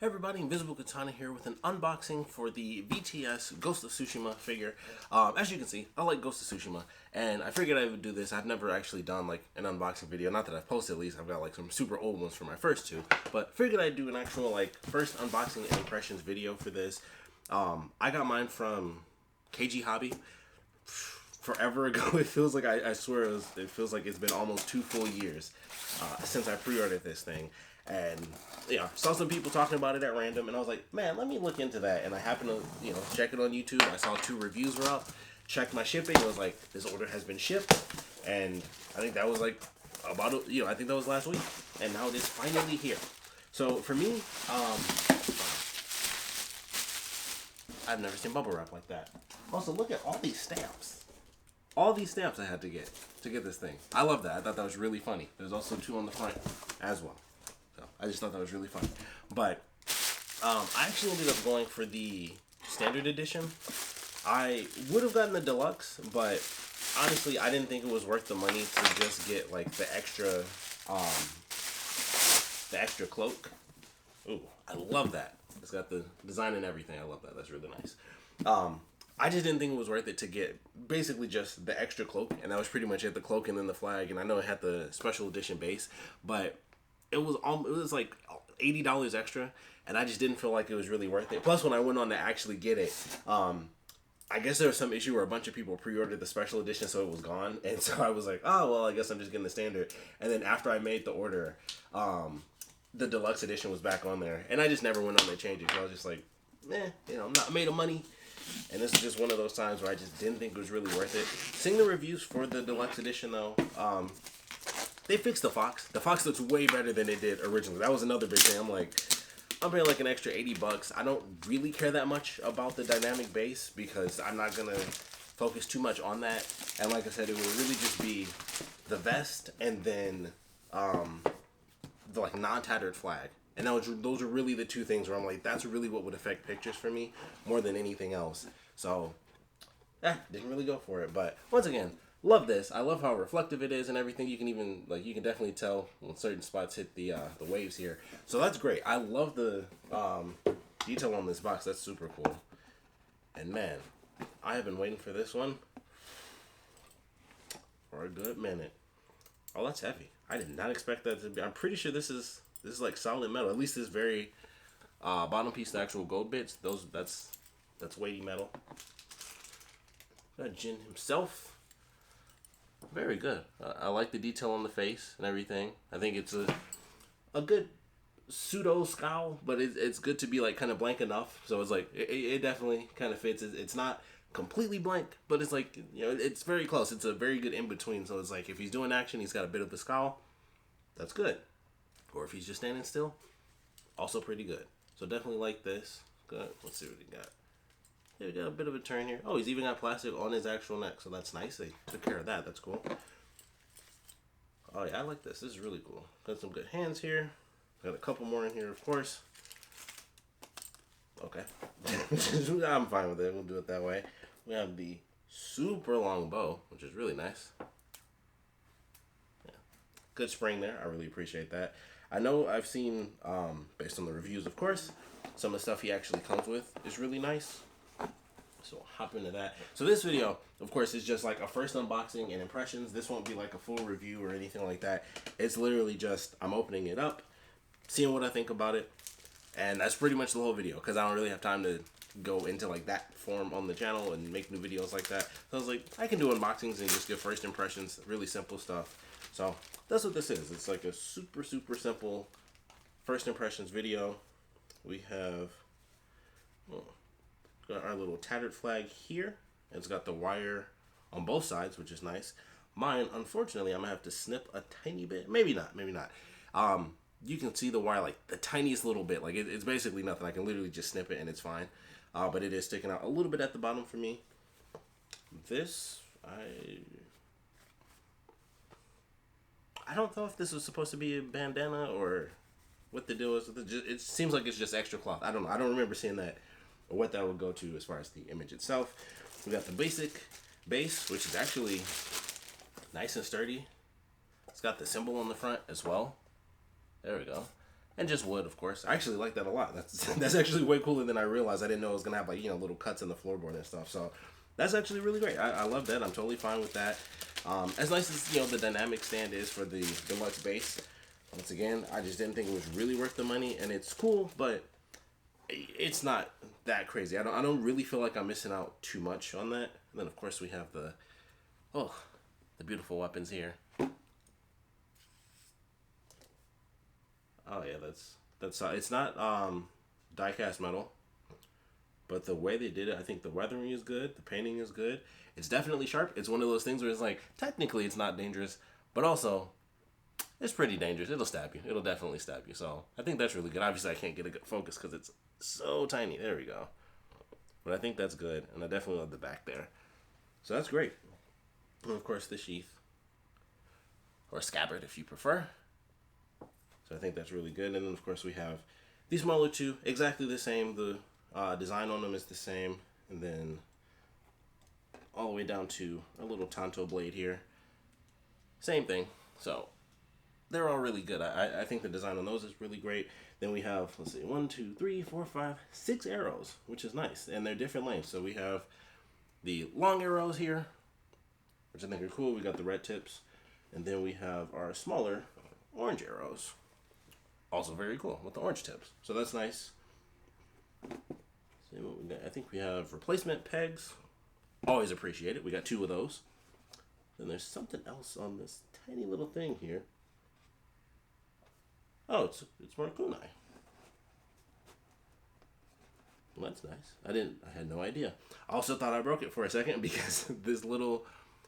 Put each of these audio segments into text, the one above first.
Hey everybody, Invisiblekatana here with an unboxing for the VTS Ghost of Tsushima figure. As you can see, I like Ghost of Tsushima, and I figured I would do this. I've never actually done like an unboxing video, not that I've posted at least. I've got like some super old ones for my first two, but figured I'd do an actual like first unboxing and impressions video for this. I got mine from KG Hobby forever ago. It feels like, I swear it feels like it's been almost 2 full years since I pre-ordered this thing. And saw some people talking about it at random, and I was like, man, let me look into that. And I happened to check it on YouTube. I saw 2 reviews were up, checked my shipping. It was like, this order has been shipped, and I think that was like about I think that was last week, and now it is finally here. So for me, I've never seen bubble wrap like that. Also, look at all these stamps. All these stamps I had to get this thing. I love that. I thought that was really funny. There's also 2 on the front as well. So I just thought that was really funny. But I actually ended up going for the standard edition. I would have gotten the deluxe, but honestly, I didn't think it was worth the money to just get like the extra cloak. Ooh, I love that. It's got the design and everything. I love that. That's really nice. I just didn't think it was worth it to get basically just the extra cloak, and that was pretty much it, the cloak and then the flag, and I know it had the special edition base, but it was like $80 extra, and I just didn't feel like it was really worth it. Plus, when I went on to actually get it, I guess there was some issue where a bunch of people pre-ordered the special edition, so it was gone, and so I was like, oh, well, I guess I'm just getting the standard. And then after I made the order, the deluxe edition was back on there, and I just never went on to change it, so I was just like, I'm not made of money. And this is just one of those times where I just didn't think it was really worth it. Seeing the reviews for the deluxe edition, though, they fixed the Fox. The Fox looks way better than it did originally. That was another big thing. I'm like, I'm paying like an extra $80. I don't really care that much about the dynamic base because I'm not going to focus too much on that. And like I said, it would really just be the vest and then the like non-tattered flag. And those are really the 2 things where I'm like, that's really what would affect pictures for me more than anything else. So, didn't really go for it. But once again, love this. I love how reflective it is and everything. You can even, you can definitely tell when certain spots hit the waves here. So that's great. I love the detail on this box. That's super cool. And man, I have been waiting for this one for a good minute. Oh, that's heavy. I did not expect that to be. I'm pretty sure this is like solid metal. At least this very bottom piece, the actual gold bits. That's weighty metal. Got Jin himself. Very good. I like the detail on the face and everything. I think it's a good pseudo scowl, but it's good to be like kind of blank enough. So it's like it definitely kind of fits. It's not completely blank, but it's like it's very close. It's a very good in between. So it's like if he's doing action, he's got a bit of the scowl. That's good. Or if he's just standing still, also pretty good. So definitely like this. Good. Let's see what he got. Yeah, we got a bit of a turn here. Oh, he's even got plastic on his actual neck, so that's nice. They took care of that. That's cool. Oh yeah, I like this. This is really cool. Got some good hands here. Got a couple more in here, of course. Okay. I'm fine with it. We'll do it that way. We have the super long bow, which is really nice. Good spring there. I really appreciate that. I know I've seen, based on the reviews, of course, some of the stuff he actually comes with is really nice. So I'll hop into that. So this video, of course, is just like a first unboxing and impressions. This won't be like a full review or anything like that. It's literally just I'm opening it up, seeing what I think about it, and that's pretty much the whole video because I don't really have time to go into like that form on the channel and make new videos like that. So I was like, I can do unboxings and just give first impressions, really simple stuff. So that's what this is. It's like a super simple first impressions video. We have got our little tattered flag here. It's got the wire on both sides, which is nice. Mine, unfortunately, I'm gonna have to snip a tiny bit. Maybe not. You can see the wire like the tiniest little bit. Like it's basically nothing. I can literally just snip it and it's fine. But it is sticking out a little bit at the bottom for me. This, I don't know if this was supposed to be a bandana or what the deal is with it. It seems like it's just extra cloth. I don't know. I don't remember seeing that or what that would go to as far as the image itself. We got the basic base, which is actually nice and sturdy. It's got the symbol on the front as well. There we go. And just wood, of course. I actually like that a lot. That's actually way cooler than I realized. I didn't know it was gonna have like little cuts in the floorboard and stuff. So that's actually really great. I love that. I'm totally fine with that. As nice as the dynamic stand is for the deluxe base. Once again, I just didn't think it was really worth the money, and it's cool, but it's not that crazy. I don't really feel like I'm missing out too much on that. And then of course we have the beautiful weapons here. Oh yeah, that's it's not die cast metal, but the way they did it, I think the weathering is good, the painting is good. It's definitely sharp. It's one of those things where it's like technically it's not dangerous, but also it's pretty dangerous. It'll stab you. It'll definitely stab you. So I think that's really good. Obviously I can't get a good focus because it's so tiny. There we go. But I think that's good, and I definitely love the back there. So that's great. And of course the sheath, or scabbard if you prefer. So I think that's really good. And then of course we have these smaller two, exactly the same. The design on them is the same. And then all the way down to a little tanto blade here. Same thing. So they're all really good. I think the design on those is really great. Then we have, let's see, 1, 2, 3, 4, 5, 6 arrows, which is nice. And they're different lengths. So we have the long arrows here, which I think are cool. We got the red tips. And then we have our smaller orange arrows. Also very cool with the orange tips. So that's nice. See what we got. I think we have replacement pegs. Always appreciate it. We got 2 of those. Then there's something else on this tiny little thing here. Oh, it's more kunai. Well, that's nice. I had no idea. I also thought I broke it for a second because this little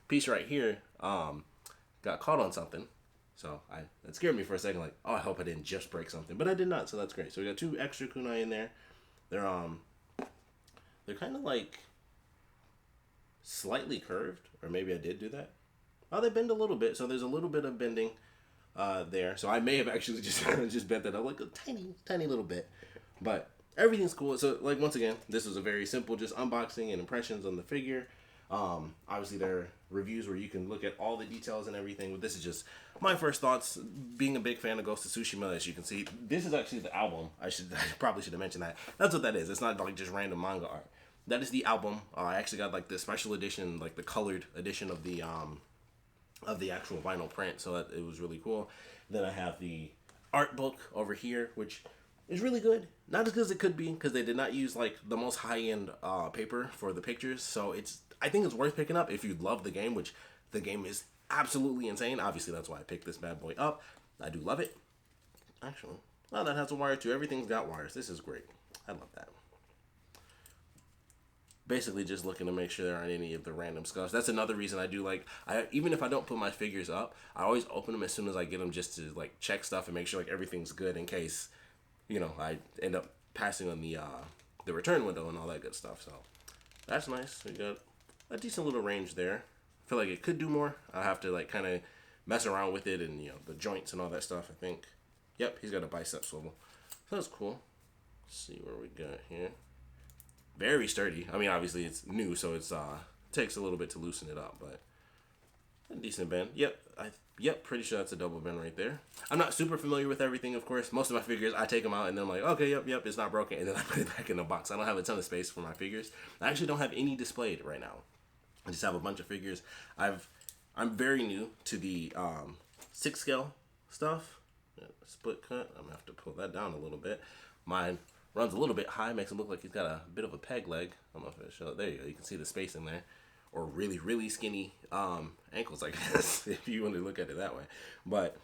piece right here got caught on something. So that scared me for a second, like, oh, I hope I didn't just break something, but I did not, so that's great. So we got 2 extra kunai in there. They're kind of like slightly curved, or maybe I did do that. Oh, they bend a little bit, so there's a little bit of bending there. So I may have actually just bent that up like a tiny little bit, but everything's cool. So like once again, this was a very simple just unboxing and impressions on the figure. Obviously there are reviews where you can look at all the details and everything, but this is just my first thoughts. Being a big fan of Ghost of Tsushima, as you can see, this is actually the album. I probably should have mentioned that. That's what that is. It's not like just random manga art. That is the album. I actually got like the special edition, like the colored edition of the actual vinyl print, so that it was really cool. Then I have the art book over here, which is really good. Not as good as it could be, because they did not use like the most high-end paper for the pictures, so I think it's worth picking up if you love the game, which the game is absolutely insane. Obviously, that's why I picked this bad boy up. I do love it. Actually, well, that has a wire too. Everything's got wires. This is great. I love that. Basically just looking to make sure there aren't any of the random scuffs. That's another reason I do like, even if I don't put my figures up, I always open them as soon as I get them just to like check stuff and make sure like everything's good in case, I end up passing on the return window and all that good stuff. So that's nice. We got a decent little range there. I feel like it could do more. I'll have to like kind of mess around with it and the joints and all that stuff. I think. Yep, he's got a bicep swivel. So that's cool. Let's see where we got here. Very sturdy. I mean, obviously it's new, so it's takes a little bit to loosen it up, but a decent bend. Yep, pretty sure that's a double bend right there. I'm not super familiar with everything, of course. Most of my figures, I take them out and then I'm like, okay, yep, it's not broken, and then I put it back in the box. I don't have a ton of space for my figures. I actually don't have any displayed right now. I just have a bunch of figures. I'm very new to the 6 scale stuff. Split cut. I'm gonna have to pull that down a little bit. Mine runs a little bit high, makes him look like he's got a bit of a peg leg. I don't know if it'll show it. There you go. You can see the space in there. Or really, really skinny ankles, I guess, if you want to look at it that way. But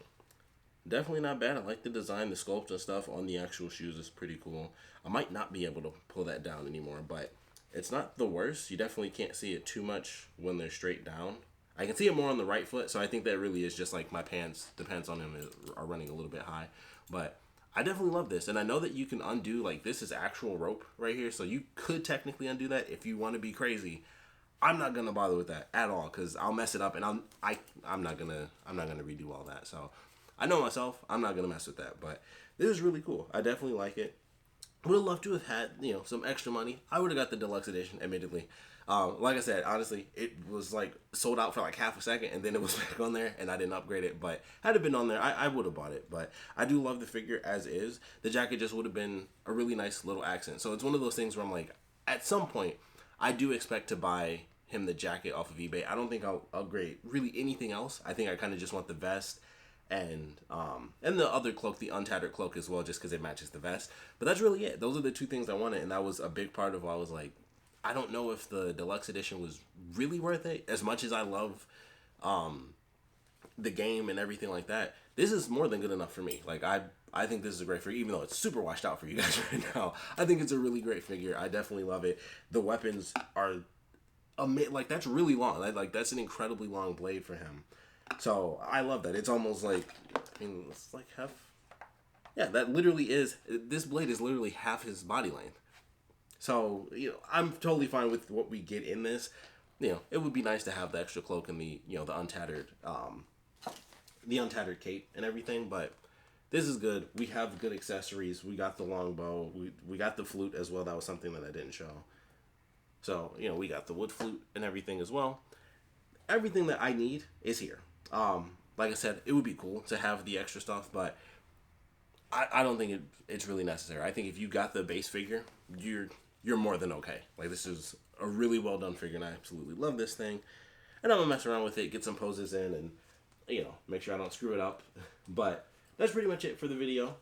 definitely not bad. I like the design, the sculpt and stuff on the actual shoes is pretty cool. I might not be able to pull that down anymore, but it's not the worst. You definitely can't see it too much when they're straight down. I can see it more on the right foot, so I think that really is just like my pants, the pants on him are running a little bit high. But I definitely love this, and I know that you can undo, like, this is actual rope right here, so you could technically undo that if you want to be crazy. I'm not gonna bother with that at all, because I'll mess it up, and I'm not gonna redo all that. So I know myself, I'm not gonna mess with that, but this is really cool. I definitely like it. Would have loved to have had, some extra money. I would have got the deluxe edition, admittedly. Like I said, honestly, it was like sold out for like half a second, and then it was back on there, and I didn't upgrade it. But had it been on there, I would have bought it. But I do love the figure as is. The jacket just would have been a really nice little accent. So it's one of those things where I'm like, at some point, I do expect to buy him the jacket off of eBay. I don't think I'll upgrade really anything else. I think I kind of just want the vest and the other cloak, the untattered cloak as well, just because it matches the vest. But that's really it. Those are the two things I wanted, and that was a big part of why I was like, I don't know if the deluxe edition was really worth it. As much as I love the game and everything like that, this is more than good enough for me. Like I think this is a great figure, even though it's super washed out for you guys right now. I think it's a really great figure. I definitely love it. The weapons are like that's really long. Like that's an incredibly long blade for him. So I love that. It's almost like, I mean, it's like half. Yeah, that literally is. This blade is literally half his body length. So I'm totally fine with what we get in this. It would be nice to have the extra cloak and the untattered cape and everything. But this is good. We have good accessories. We got the longbow. We got the flute as well. That was something that I didn't show. So we got the wood flute and everything as well. Everything that I need is here. Like I said, it would be cool to have the extra stuff, but I don't think it's really necessary. I think if you got the base figure, you're more than okay. Like, this is a really well done figure, and I absolutely love this thing. And I'm gonna mess around with it, get some poses in, and make sure I don't screw it up. But that's pretty much it for the video.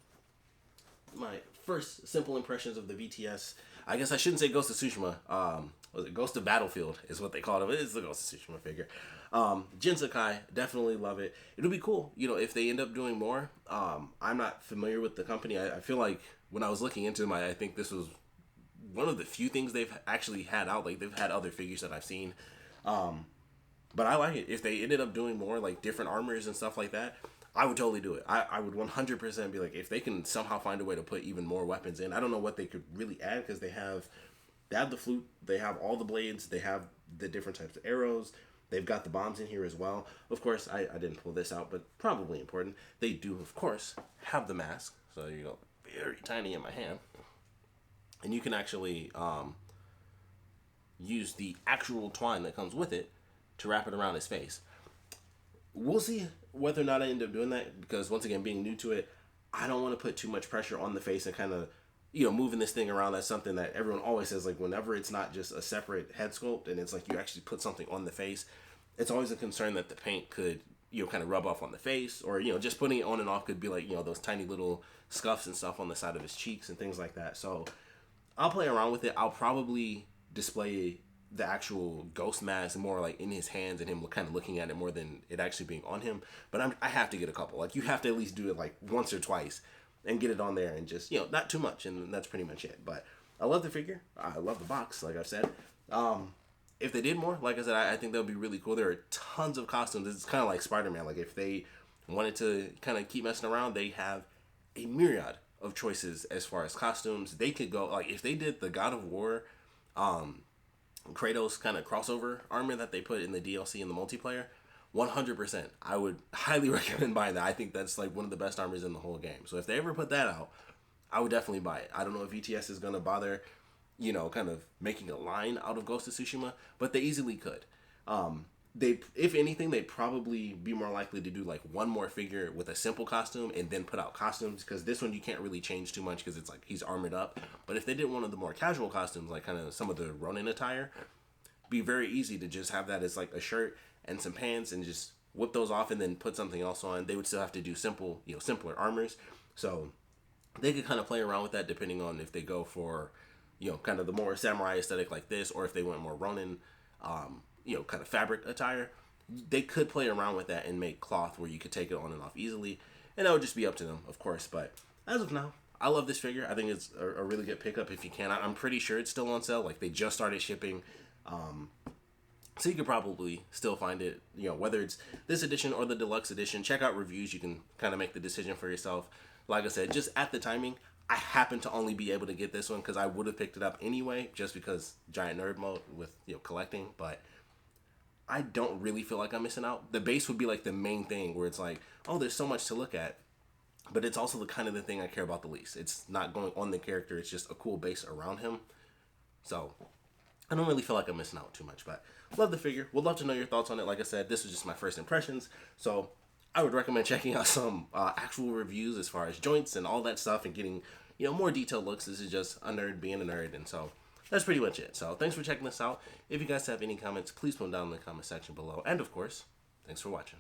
My first simple impressions of the VTS. I guess I shouldn't say Ghost of Tsushima. Was it Ghost of Battlefield is what they called it. It's the Ghost of Tsushima figure. Jin Sakai, definitely love it. It'll be cool, if they end up doing more. I'm not familiar with the company. I feel like when I was looking into them, I think this was one of the few things they've actually had out. Like, they've had other figures that I've seen. But I like it. If they ended up doing more, like, different armors and stuff like that, I would totally do it. I would 100% be like, if they can somehow find a way to put even more weapons in. I don't know what they could really add, because they have the flute, they have all the blades, they have the different types of arrows, they've got the bombs in here as well. Of course, I didn't pull this out, but probably important. They do, of course, have the mask. So you go, very tiny in my hand. And you can actually use the actual twine that comes with it to wrap it around his face. We'll see whether or not I end up doing that, because once again, being new to it, I don't want to put too much pressure on the face and kind of, moving this thing around. That's something that everyone always says, like, whenever it's not just a separate head sculpt and it's like you actually put something on the face, it's always a concern that the paint could, kind of rub off on the face, or, just putting it on and off could be like, those tiny little scuffs and stuff on the side of his cheeks and things like that. So I'll play around with it. I'll probably display the actual ghost mask more like in his hands and him kind of looking at it more than it actually being on him. But I have to get a couple. Like, you have to at least do it like once or twice and get it on there, and just, not too much, and that's pretty much it. But I love the figure. I love the box, like I've said. If they did more, like I said, I think that would be really cool. There are tons of costumes. It's kind of like Spider-Man. Like, if they wanted to kind of keep messing around, they have a myriad of choices as far as costumes. They could go, like, if they did the God of War Kratos kind of crossover armor that they put in the DLC and the multiplayer, 100%. I would highly recommend buying that. I think that's like one of the best armors in the whole game. So if they ever put that out, I would definitely buy it. I don't know if VTS is going to bother, kind of making a line out of Ghost of Tsushima, but they easily could. If anything, they'd probably be more likely to do like one more figure with a simple costume and then put out costumes, because this one you can't really change too much because it's like he's armored up. But if they did one of the more casual costumes, like kind of some of the Ronin attire, be very easy to just have that as like a shirt and some pants and just whip those off and then put something else on. They would still have to do simpler armors. So they could kind of play around with that depending on if they go for, kind of the more samurai aesthetic like this, or if they went more Ronin, kind of fabric attire. They could play around with that and make cloth where you could take it on and off easily, and that would just be up to them, of course. But as of now, I love this figure. I think it's a really good pickup if you can. I'm pretty sure it's still on sale. Like, they just started shipping, so you could probably still find it, whether it's this edition or the deluxe edition. Check out reviews. You can kind of make the decision for yourself. Like I said, just at the timing, I happen to only be able to get this one because I would have picked it up anyway, just because giant nerd mode with, collecting. But I don't really feel like I'm missing out. The base would be like the main thing where it's like, oh, there's so much to look at. but it's also the kind of the thing I care about the least. It's not going on the character, it's just a cool base around him. So I don't really feel like I'm missing out too much, but love the figure. Would love to know your thoughts on it. Like I said, this was just my first impressions, so I would recommend checking out some actual reviews as far as joints and all that stuff and getting, you know, more detailed looks. This is just a nerd being a nerd, and so that's pretty much it. So thanks for checking this out. If you guys have any comments, please put them down in the comment section below. And of course, thanks for watching.